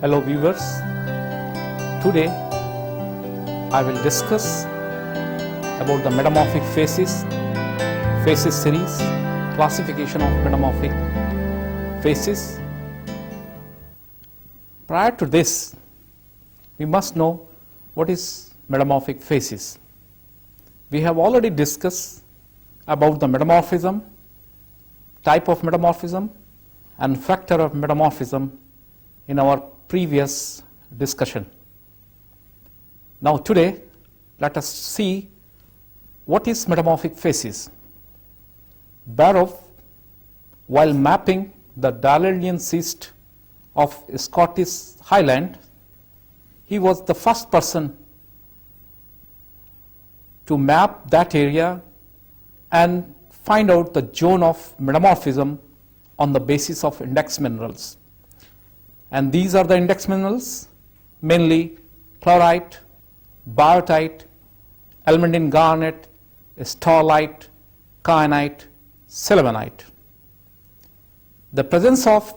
Hello viewers, today I will discuss about the metamorphic phases series, classification of metamorphic phases. Prior to this, we must know what is metamorphic phases. We have already discussed about the metamorphism, type of metamorphism and factor of metamorphism in our previous discussion. Now today let us see what is metamorphic phases. Barrow, while mapping the Dalerian cyst of Scottish Highland, he was the first person to map that area and find out the zone of metamorphism on the basis of index minerals. And these are the index minerals, mainly chlorite, biotite, almandine garnet, starlite, kyanite, sillimanite. The presence of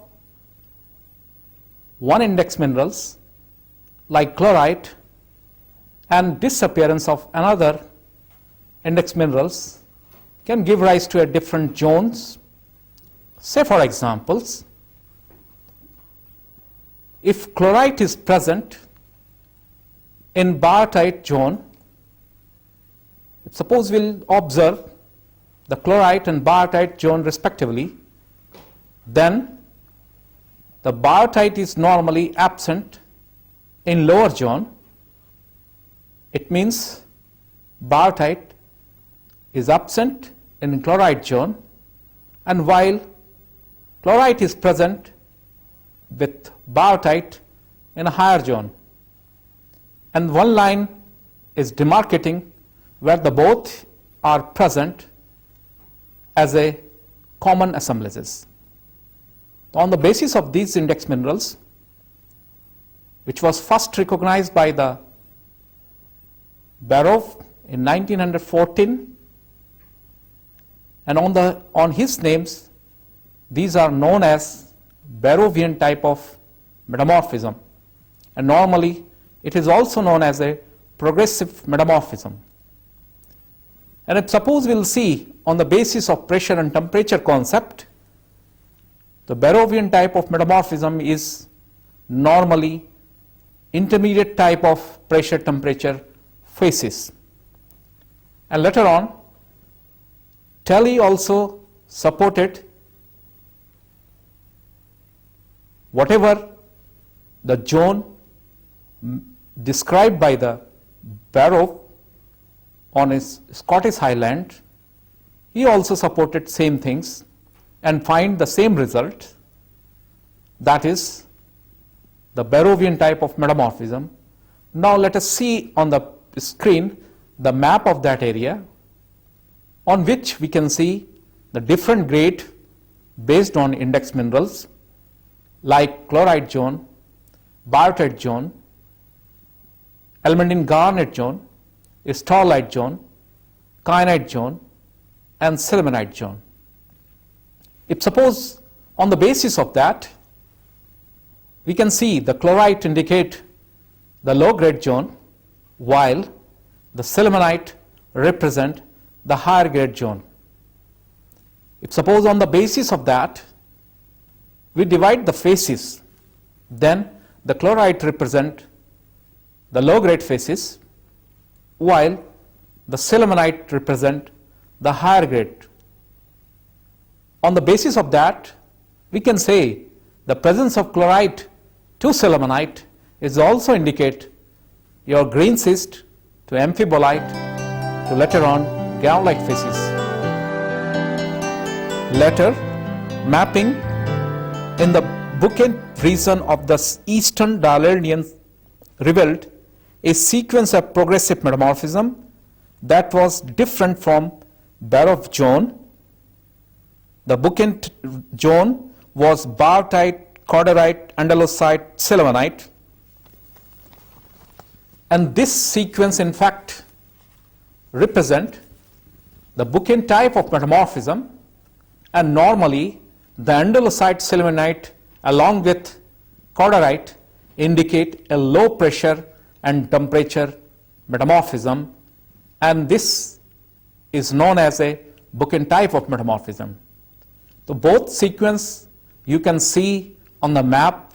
one index minerals like chlorite and disappearance of another index minerals can give rise to a different zones. Say for examples, if chlorite is present in biotite zone, suppose we'll observe the chlorite and biotite zone respectively, then the biotite is normally absent in lower zone. It means biotite is absent in chlorite zone, and while chlorite is present with biotite in a higher zone, and one line is demarcating where the both are present as a common assemblages. On the basis of these index minerals, which was first recognized by the Barrow in 1914, and on his names, these are known as Barrovian type of metamorphism, and normally it is also known as a progressive metamorphism. And if suppose we will see on the basis of pressure and temperature concept, the Barrovian type of metamorphism is normally intermediate type of pressure temperature phases. And later on, Telly also supported whatever the zone described by the Barrow on his Scottish Highland, he also supported same things and find the same result, that is the Barrovian type of metamorphism. Now let us see on the screen the map of that area, on which we can see the different grade based on index minerals like chlorite zone, biotite zone, almandine garnet zone, starlite zone, kyanite zone, and sillimanite zone. If suppose on the basis of that, we can see the chlorite indicate the low grade zone, while the sillimanite represent the higher grade zone. If suppose on the basis of that, we divide the phases, then the chlorite represent the low grade phases, while the sillimanite represent the higher grade. On the basis of that, we can say the presence of chlorite to sillimanite is also indicate your green cyst to amphibolite to later on gown-like phases. Later, mapping in the Bookend region of the eastern Dalerian revealed a sequence of progressive metamorphism that was different from Barrow zone. The Bookend zone was biotite, cordierite, andalusite, sillimanite, and this sequence in fact represent the Bookend type of metamorphism, and normally the andalusite sillimanite along with cordierite indicate a low pressure and temperature metamorphism, and this is known as a bookend type of metamorphism. So both sequence you can see on the map,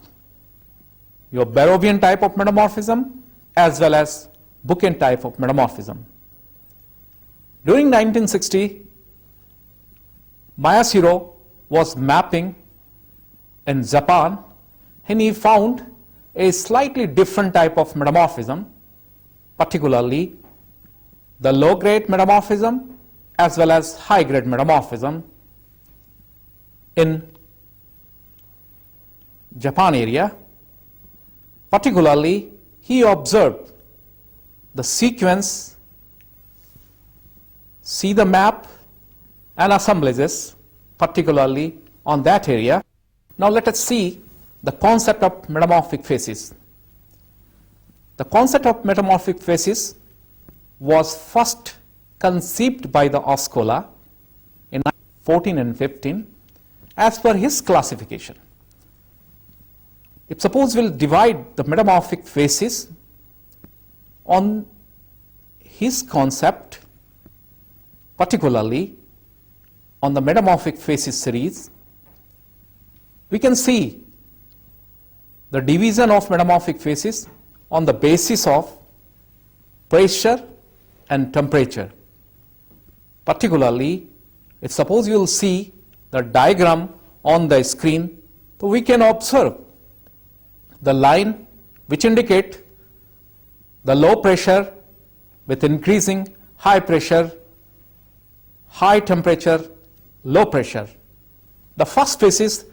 your Barrovian type of metamorphism as well as bookend type of metamorphism. During 1960, Mayashiro was mapping in Japan, and he found a slightly different type of metamorphism, particularly the low-grade metamorphism as well as high-grade metamorphism in Japan area. Particularly, he observed the sequence, see the map and assemblages, particularly on that area. Now let us see the concept of metamorphic phases. The concept of metamorphic phases was first conceived by the Oscola in 14 and 15 as per his classification. If suppose we'll divide the metamorphic phases on his concept, particularly on the metamorphic phases series, we can see the division of metamorphic phases on the basis of pressure and temperature. Particularly, if suppose you will see the diagram on the screen, so we can observe the line which indicate the low pressure with increasing high pressure, high temperature, low pressure. The first phases,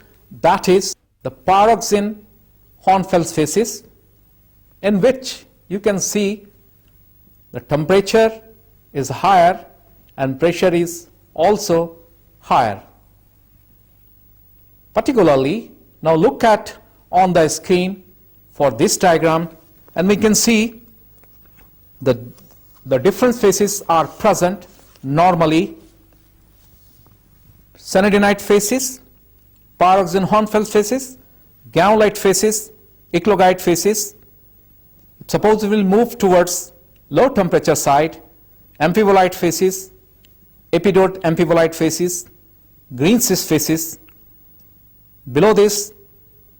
that is the pyroxene-Hornfels phases, in which you can see the temperature is higher and pressure is also higher. Particularly, now look at on the screen for this diagram, and we can see the different phases are present normally: Senoidinite phases, pyroxene-Hornfels phases, Gauolite phases, eclogite phases. Suppose we will move towards low temperature side, amphibolite phases, epidote amphibolite phases, green cyst phases. Below this,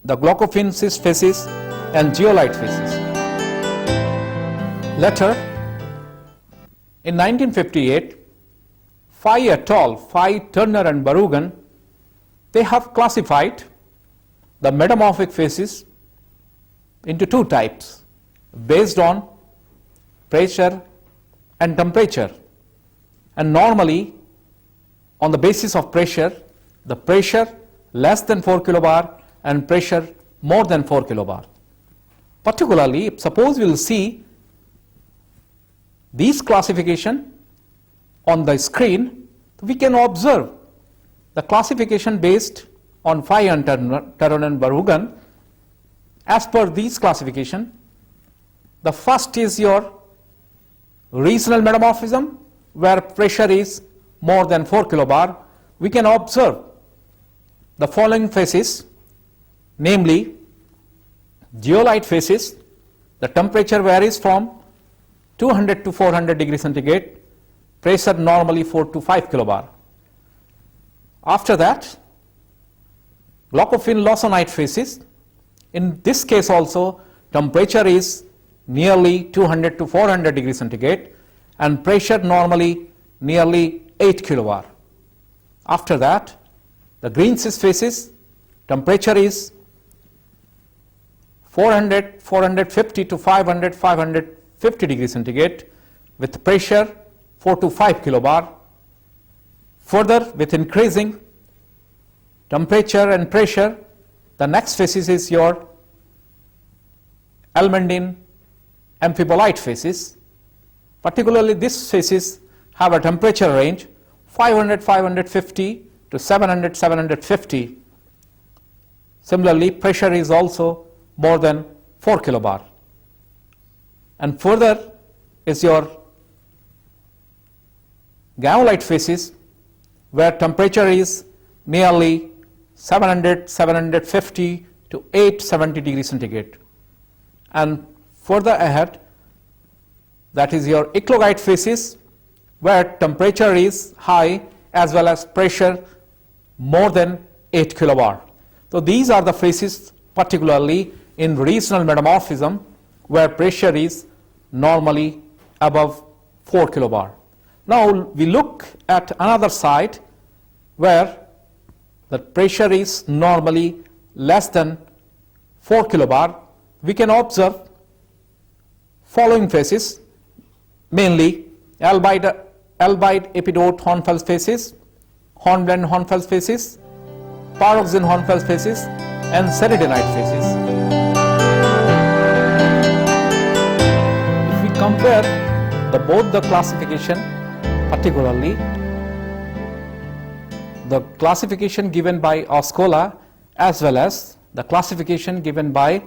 the glaucophene cyst phases and zeolite phases. Later, in 1958, Fay et al., Fay, Turner and Barugan, they have classified the metamorphic phases into two types based on pressure and temperature. And normally, on the basis of pressure, the pressure less than 4 kilobar and pressure more than 4 kilobar. Particularly, suppose we will see these classification on the screen, we can observe the classification based on Fay and Turner and Barugan. As per these classification, the first is your regional metamorphism, where pressure is more than 4 kilobar. We can observe the following phases, namely zeolite phases. The temperature varies from 200 to 400 degrees centigrade, pressure normally 4 to 5 kilobar. After that, glaucophene lawsonite phases. In this case also, temperature is nearly 200 to 400 degrees centigrade and pressure normally nearly 8 kilobar. After that, the green cyst phases, temperature is 400, 450 to 500, 550 degrees centigrade with pressure 4 to 5 kilobar. Further, with increasing temperature and pressure, the next phases is your almandine amphibolite phases. Particularly, these phases have a temperature range 500, 550 to 700, 750. Similarly, pressure is also more than 4 kilobar. And further is your Gauolite phases, where temperature is nearly 700, 750 to 870 degrees centigrade. and further ahead, that is your eclogite phases, where temperature is high as well as pressure more than 8 kilobar. So these are the phases particularly in regional metamorphism, where pressure is normally above 4 kilobar. Now we look at another side where the pressure is normally less than 4 kilobar. We can observe following phases, mainly albyde epidote Hornfels phases, hornblende Hornfels phases, pyroxene Hornfels phases, and ceridenite phases. If we compare both the classification, particularly the classification given by Oscola as well as the classification given by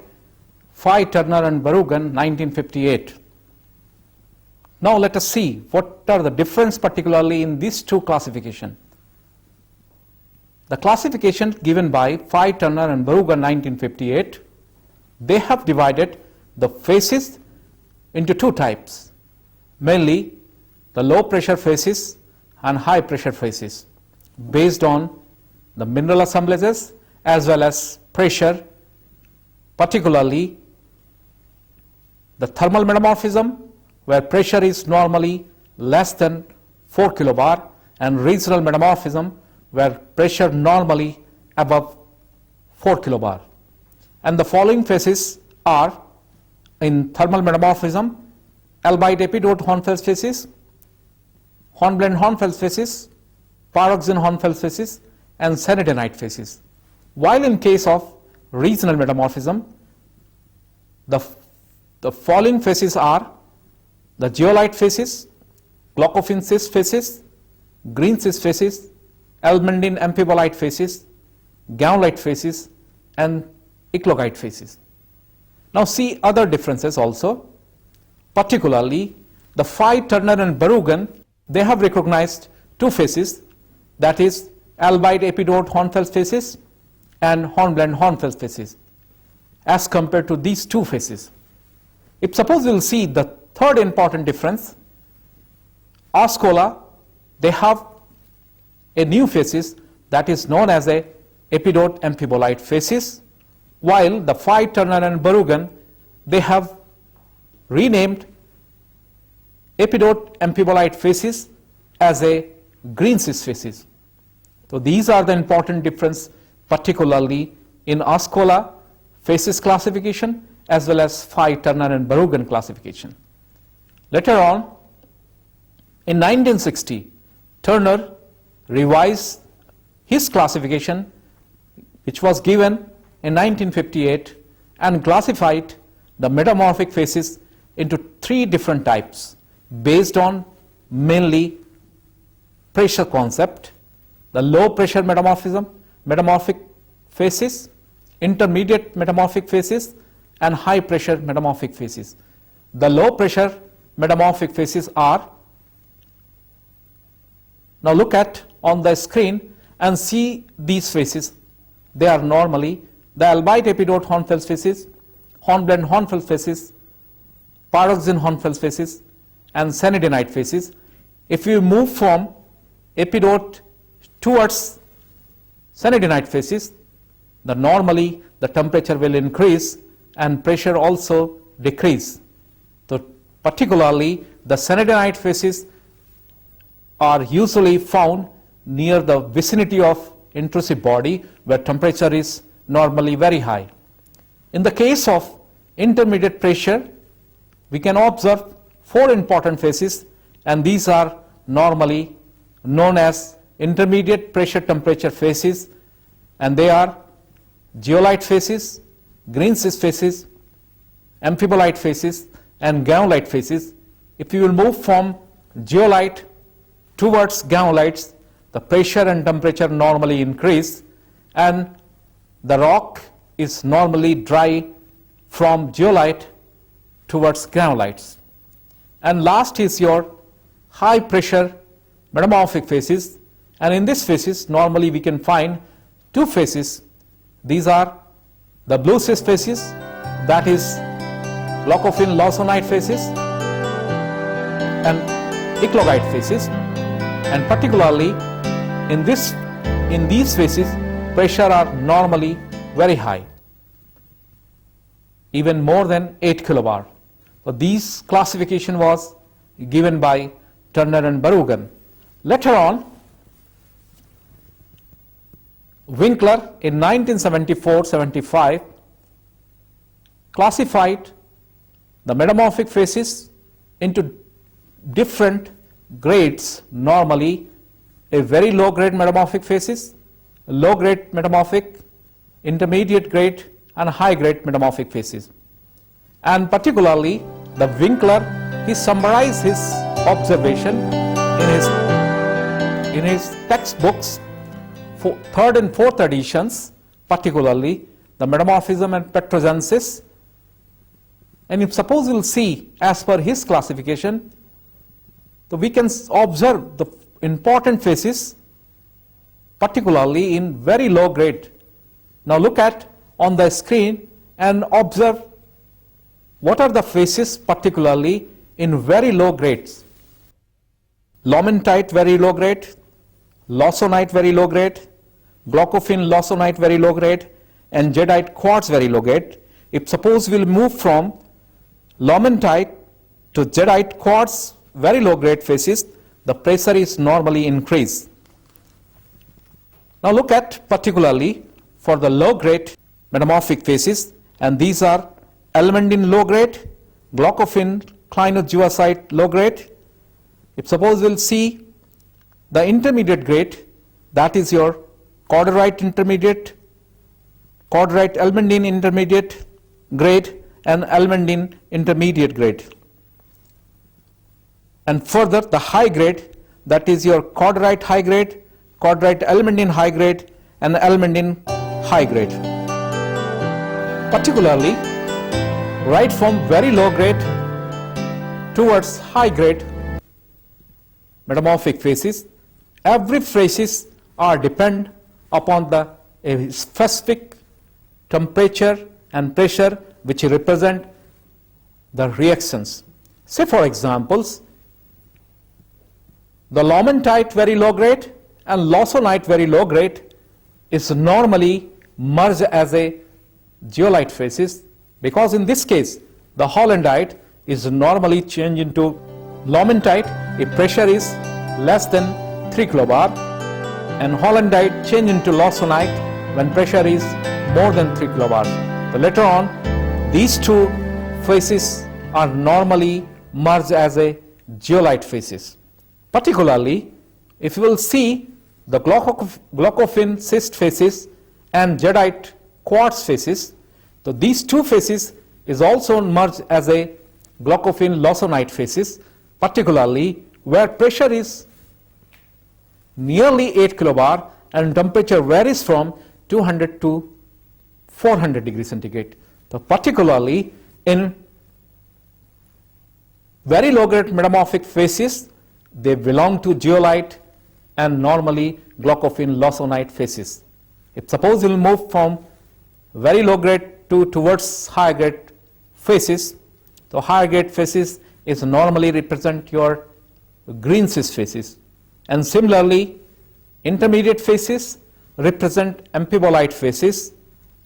Fye, Turner and Berrugan 1958. Now let us see what are the difference particularly in these two classifications. The classification given by Fye, Turner and Berrugan 1958, they have divided the phases into two types, mainly the low pressure phases and high pressure phases, based on the mineral assemblages as well as pressure, particularly the thermal metamorphism, where pressure is normally less than 4 kilobar, and regional metamorphism, where pressure normally above 4 kilobar. And the following phases are in thermal metamorphism: albyde epidote Hornfels phases, hornblende Hornfels phases, pyroxene Hornfels phases, and ceridenite phases. While in case of regional metamorphism, the following phases are the zeolite phases, glaucophene cyst phases, green cyst phases, almandine amphibolite phases, gaulite phases, and eclogite phases. Now see other differences also, particularly the Fye, Turner and Berrugan, they have recognized two phases, that is albyde epidote Hornfels phases and hornblende Hornfels phases, as compared to these two phases. If suppose we will see the third important difference, Oscola, they have a new phases that is known as a epidote amphibolite phases, while the Fye, Turner and Berrugan, they have renamed epidote amphibolite phases as a green cyst phases. So these are the important difference, particularly in Oscola phases classification as well as Fye, Turner and Berrugan classification. Later on, in 1960, Turner revised his classification, which was given in 1958, and classified the metamorphic phases into three different types based on mainly pressure concept: the low pressure metamorphic phases, intermediate metamorphic phases, and high pressure metamorphic phases. The low pressure metamorphic phases are, now look at on the screen and see these phases. They are normally the albyde epidote Hornfels phases, hornblende Hornfels phases, pyroxene Hornfels phases, and ceridenite phases. If you move from epidote towards ceridenite phases, normally the temperature will increase and pressure also decrease. So particularly the ceridenite phases are usually found near the vicinity of intrusive body, where temperature is normally very high. In the case of intermediate pressure, we can observe four important phases, and these are normally known as intermediate pressure temperature phases, and they are zeolite phases, green cyst phases, amphibolite phases, and gaulite phases. If you will move from zeolite towards gaulites, the pressure and temperature normally increase, and the rock is normally dry from zeolite towards gaulites. And last is your high pressure metamorphic phases, and in this phases normally we can find two phases. These are the blue cyst phases, that is glaucophin lawsonide phases and eclogite phases, and particularly in these phases pressure are normally very high, even more than 8 kilobar. So this classification was given by Turner and Barugan. Later on, Winkler in 1974-75 classified the metamorphic phases into different grades, normally a very low grade metamorphic phases, low grade metamorphic, intermediate grade and high grade metamorphic phases. And particularly the Winkler, he summarized his observation in his textbooks for third and fourth editions, particularly the Metamorphism and Petrogenesis. And if suppose we'll see as per his classification, so we can observe the important phases particularly in very low grade. Now look at on the screen and observe what are the phases particularly in very low grades. Lawmentite very low grade, lawsonite very low grade, glaucophin lawsonite very low grade, and jadeite quartz very low grade. If suppose we'll move from lawmentite to jadeite quartz very low grade phases, the pressure is normally increased. Now look at particularly for the low grade metamorphic phases, and these are almandine low grade, glaucophin clinojuicite low grade. If suppose we'll see the intermediate grade, that is your corderite intermediate, corderite almandine intermediate grade and almandine intermediate grade. And further the high grade, that is your corderite high grade, corderite almandine high grade and almandine high grade. Particularly right from very low grade towards high grade metamorphic phases, every phases are depend upon the a specific temperature and pressure which represent the reactions. Say for examples, the lawmentite very low grade and lawsonite very low grade is normally merged as a zeolite phases, because in this case the hollandite is normally changed into lawmentite if pressure is less than 3 kilobar, and hollandite change into lawsonite when pressure is more than 3 kilobars. So later on these two phases are normally merged as a zeolite phases. Particularly if you will see the glaucophin schist phases and jadeite quartz phases, so these two phases is also merged as a glaucophin lawsonite phases, particularly where pressure is nearly 8 kilobar and temperature varies from 200 to 400 degrees centigrade. So particularly in very low grade metamorphic phases, they belong to zeolite and normally glaucophin lawsonite phases. If suppose you will move from very low grade towards high grade phases, so higher grade phases is normally represent your green schist phases, and similarly intermediate phases represent amphibolite phases,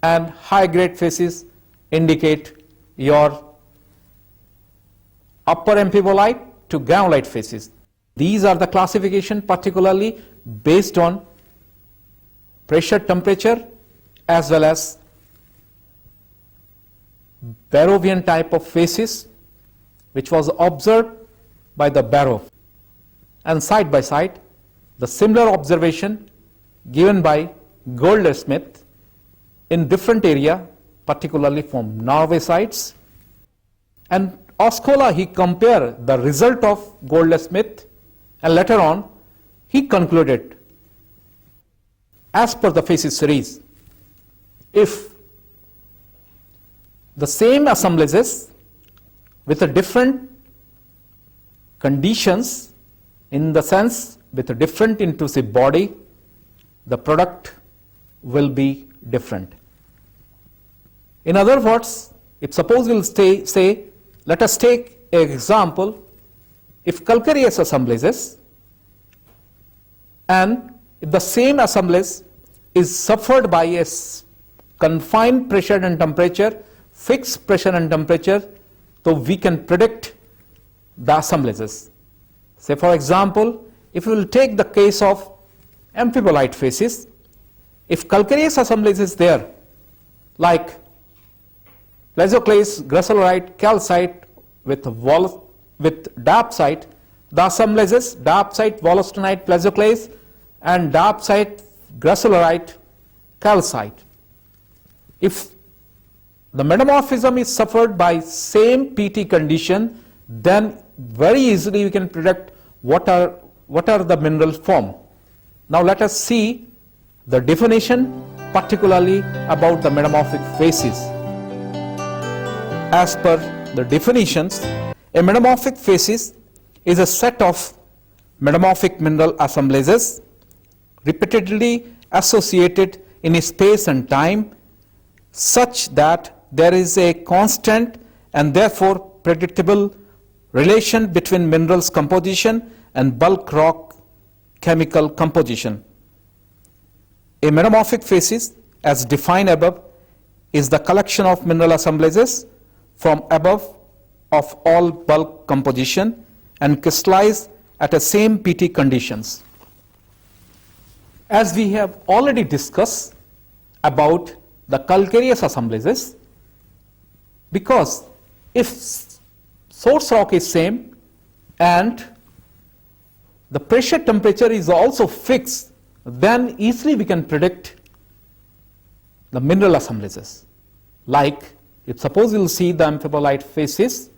and high grade phases indicate your upper amphibolite to granulite phases. These are the classification particularly based on pressure, temperature as well as Barrovian type of phases which was observed by the Barrow, and side by side the similar observation given by Goldsmith in different area, particularly from Norway sites. And Oskola, he compared the result of Goldsmith, and later on he concluded as per the phases series, if the same assemblages with a different conditions, in the sense with a different intrusive body, the product will be different. In other words, If suppose we'll say, let us take an example, if calcareous assemblages and if the same assemblage is suffered by a confined pressure and temperature, fixed pressure and temperature, so we can predict the assemblages. Say for example, if we will take the case of amphibolite phases, if calcareous assemblage is there, like plesioclase, gracilorite, calcite with diopside, the assemblages diopside, wollastonite, plesioclase and diopside, gracilorite, calcite. If the metamorphism is suffered by same PT condition, then very easily we can predict what are the mineral form. Now let us see the definition, particularly about the metamorphic phases. As per the definitions, a metamorphic phases is a set of metamorphic mineral assemblages repeatedly associated in a space and time such that there is a constant and therefore predictable relation between minerals composition and bulk rock chemical composition. A metamorphic phases, as defined above, is the collection of mineral assemblages from above of all bulk composition and crystallize at the same PT conditions. As we have already discussed about the calcareous assemblages, because if source rock is same and the pressure temperature is also fixed, then easily we can predict the mineral assemblages. Like if suppose you will see the amphibolite phases,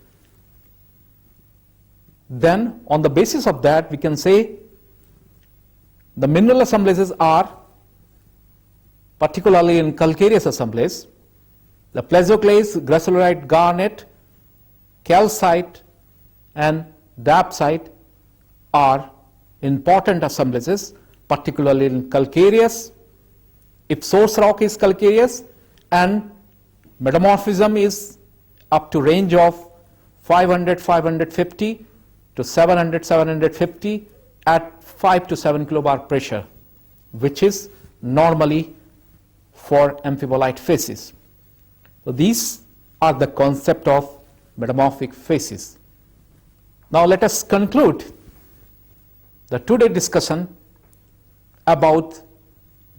then on the basis of that we can say the mineral assemblages are, particularly in calcareous assemblage, the plesioclase, gracilorite, garnet, calcite and diopside are important assemblages, particularly in calcareous. If source rock is calcareous and metamorphism is up to range of 500, 550 to 700, 750 at 5 to 7 kilobar pressure, which is normally for amphibolite phases. So these are the concept of metamorphic phases. Now let us conclude the today's discussion about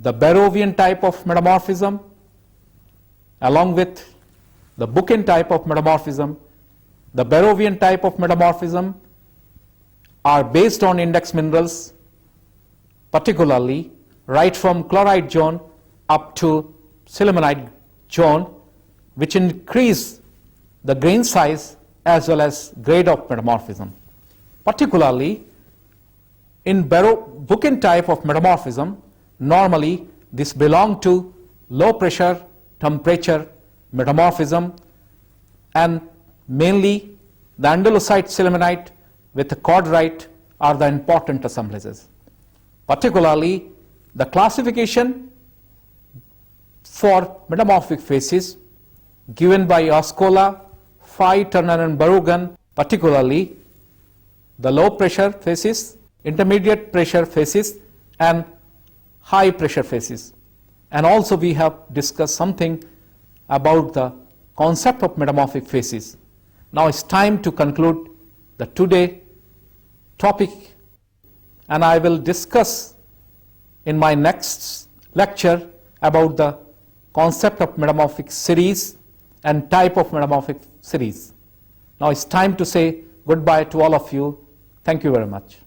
the Barrovian type of metamorphism along with the Buchan type of metamorphism. The Barrovian type of metamorphism are based on index minerals, particularly right from chloride zone up to sillimanite zone, which increase the grain size as well as grade of metamorphism. Particularly in Buchan type of metamorphism, normally this belong to low pressure temperature metamorphism, and mainly the andalusite sillimanite with the cordite are the important assemblages. Particularly the classification for metamorphic phases given by Ascola, Fye, Turner and Barragan, particularly the low pressure phases, intermediate pressure phases and high pressure phases. And also we have discussed something about the concept of metamorphic phases. Now it's time to conclude the today topic, and I will discuss in my next lecture about the concept of metamorphic series and type of metamorphic series. Now it's time to say goodbye to all of you. Thank you very much.